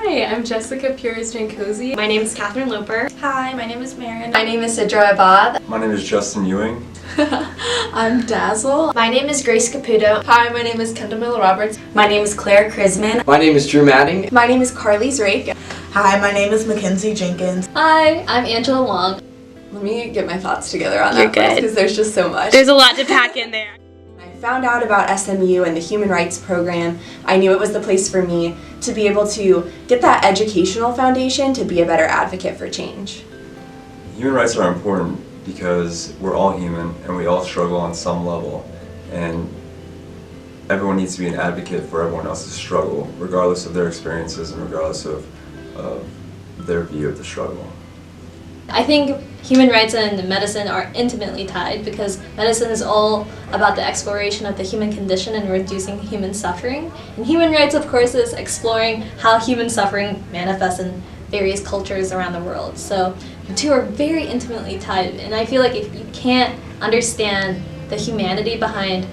Hi, I'm Jessica Pures-Jankosi. My name is Catherine Loper. Hi, my name is Marin. My name is Sidra Abad. My name is Justin Ewing. I'm Dazzle. My name is Grace Caputo. Hi, my name is Kendall Miller-Roberts. My name is Claire Krisman. My name is Drew Madding. My name is Carly Zrake. Hi, my name is Mackenzie Jenkins. Hi, I'm Angela Wong. Let me get my thoughts together on that because there's just so much. There's a lot to pack in there. I found out about SMU and the Human Rights program. I knew it was the place for me to be able to get that educational foundation to be a better advocate for change. Human rights are important because we're all human and we all struggle on some level, and everyone needs to be an advocate for everyone else's struggle, regardless of their experiences and regardless of their view of the struggle. I think human rights and medicine are intimately tied because medicine is all about the exploration of the human condition and reducing human suffering. And human rights, of course, is exploring how human suffering manifests in various cultures around the world. So the two are very intimately tied, and I feel like if you can't understand the humanity behind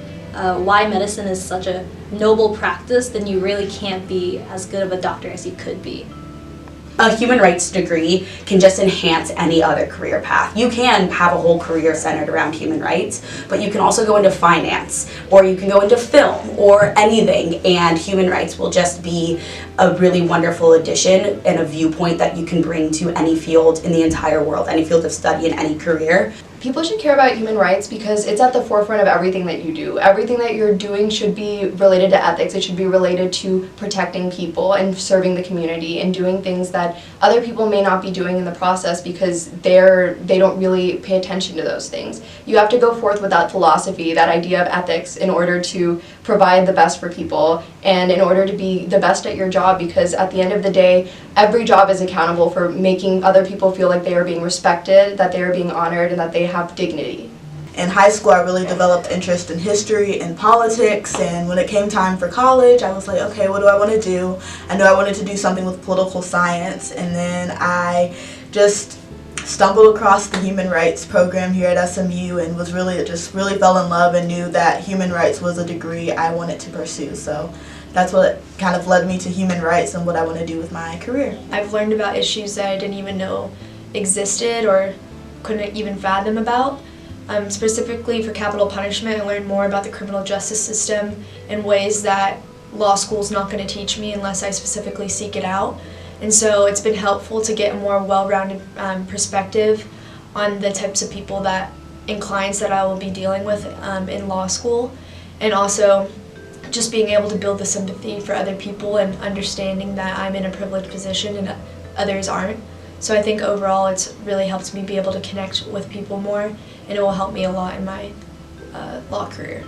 why medicine is such a noble practice, then you really can't be as good of a doctor as you could be. A human rights degree can just enhance any other career path. You can have a whole career centered around human rights, but you can also go into finance, or you can go into film, or anything, and human rights will just be a really wonderful addition and a viewpoint that you can bring to any field in the entire world, any field of study in any career. People should care about human rights because it's at the forefront of everything that you do. Everything that you're doing should be related to ethics. It should be related to protecting people and serving the community and doing things that other people may not be doing in the process because they don't really pay attention to those things. You have to go forth with that philosophy, that idea of ethics, in order to provide the best for people and in order to be the best at your job, because at the end of the day, every job is accountable for making other people feel like they are being respected, that they are being honored, and that they have dignity. In high school, I really developed interest in history and politics, and when it came time for college, I was like, okay, what do I want to do? I knew I wanted to do something with political science, and then I just stumbled across the human rights program here at SMU and was really fell in love and knew that human rights was a degree I wanted to pursue. So that's what kind of led me to human rights and what I want to do with my career. I've learned about issues that I didn't even know existed or couldn't even fathom about. Specifically for capital punishment, I learned more about the criminal justice system in ways that law school's not going to teach me unless I specifically seek it out. And so it's been helpful to get a more well-rounded perspective on the types of people and clients that I will be dealing with in law school, and also just being able to build the sympathy for other people and understanding that I'm in a privileged position and others aren't. So I think overall it's really helped me be able to connect with people more, and it will help me a lot in my law career.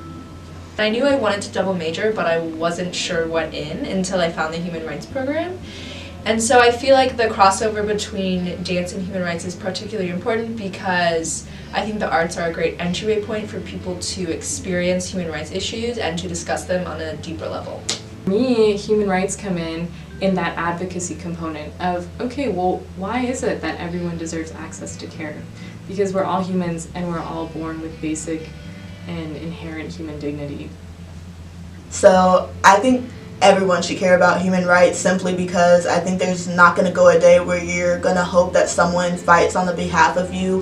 I knew I wanted to double major, but I wasn't sure what in until I found the Human Rights program. And so I feel like the crossover between dance and human rights is particularly important because I think the arts are a great entryway point for people to experience human rights issues and to discuss them on a deeper level. For me, human rights come in that advocacy component of, okay, well, why is it that everyone deserves access to care? Because we're all humans and we're all born with basic and inherent human dignity. So I think everyone should care about human rights simply because I think there's not going to go a day where you're going to hope that someone fights on the behalf of you,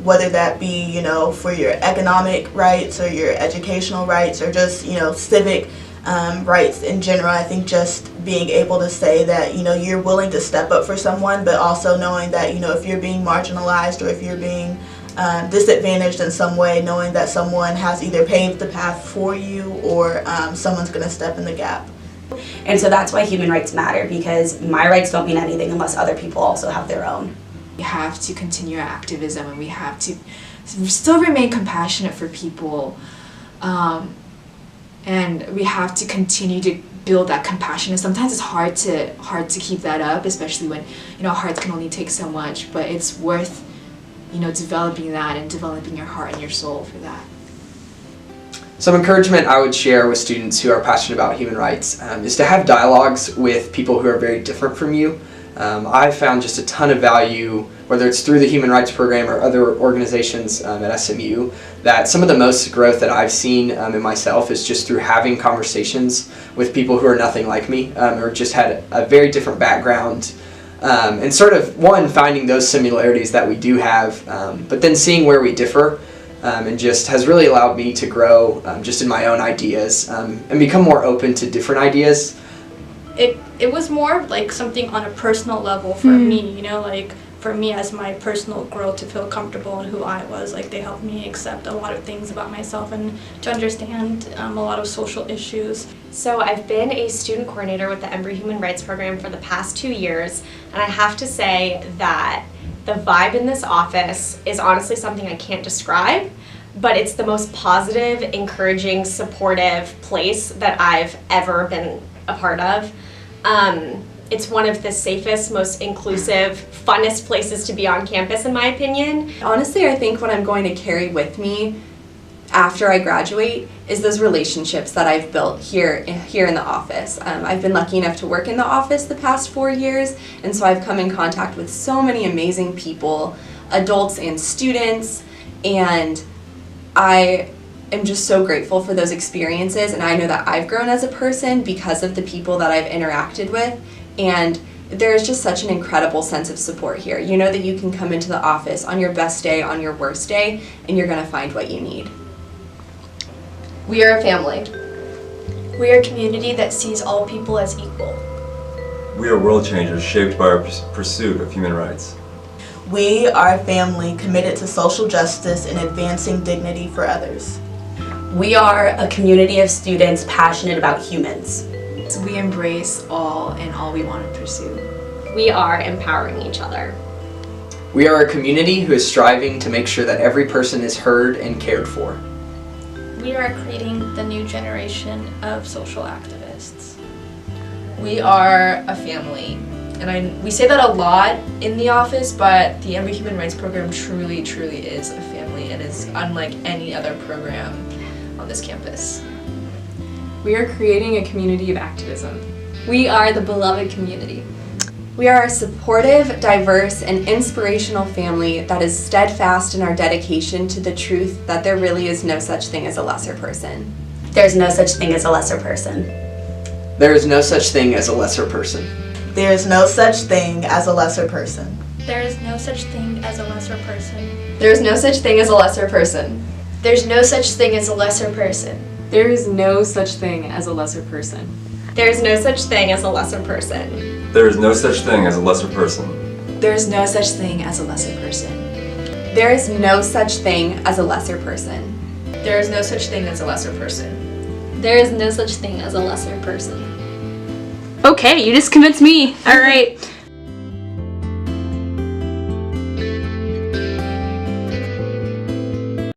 whether that be, for your economic rights or your educational rights or just, civic rights in general. I think just being able to say that, you're willing to step up for someone, but also knowing that, if you're being marginalized or if you're being disadvantaged in some way, knowing that someone has either paved the path for you or someone's going to step in the gap. And so that's why human rights matter, because my rights don't mean anything unless other people also have their own. We have to continue our activism, and we have to still remain compassionate for people, and we have to continue to build that compassion. And sometimes it's hard to keep that up, especially when hearts can only take so much, but it's worth developing that and developing your heart and your soul for that. Some encouragement I would share with students who are passionate about human rights is to have dialogues with people who are very different from you. I've found just a ton of value, whether it's through the Human Rights Program or other organizations at SMU, that some of the most growth that I've seen in myself is just through having conversations with people who are nothing like me, or just had a very different background, and sort of, finding those similarities that we do have, but then seeing where we differ, and just has really allowed me to grow just in my own ideas, and become more open to different ideas. It was more like something on a personal level for me, you know, like for me as my personal growth to feel comfortable in who I was. Like they helped me accept a lot of things about myself and to understand a lot of social issues. So I've been a student coordinator with the SMU Human Rights Program for the past 2 years, and I have to say that the vibe in this office is honestly something I can't describe, but it's the most positive, encouraging, supportive place that I've ever been a part of. It's one of the safest, most inclusive, funnest places to be on campus, in my opinion. Honestly, I think what I'm going to carry with me after I graduate is those relationships that I've built here in the office. I've been lucky enough to work in the office the past 4 years, and so I've come in contact with so many amazing people, adults and students, and I am just so grateful for those experiences, and I know that I've grown as a person because of the people that I've interacted with, and there is just such an incredible sense of support here. You know that you can come into the office on your best day, on your worst day, and you're going to find what you need. We are a family. We are a community that sees all people as equal. We are world changers shaped by our pursuit of human rights. We are a family committed to social justice and advancing dignity for others. We are a community of students passionate about humans. We embrace all and all we want to pursue. We are empowering each other. We are a community who is striving to make sure that every person is heard and cared for. We are creating the new generation of social activists. We are a family. And we say that a lot in the office, but the SMU Human Rights Program truly, truly is a family and is unlike any other program on this campus. We are creating a community of activism. We are the beloved community. We are a supportive, diverse, and inspirational family that is steadfast in our dedication to the truth that there really is no such thing as a lesser person. There's no such thing as a lesser person. There is no such thing as a lesser person. There is no such thing as a lesser person. There is no such thing as a lesser person. There is no such thing as a lesser person. There's no such thing as a lesser person. There is no such thing as a lesser person. There is no such thing as a lesser person. There is no such thing as a lesser person. There is no such thing as a lesser person. There is no such thing as a lesser person. There is no such thing as a lesser person. There is no such thing as a lesser person. Okay, you just convinced me. All right.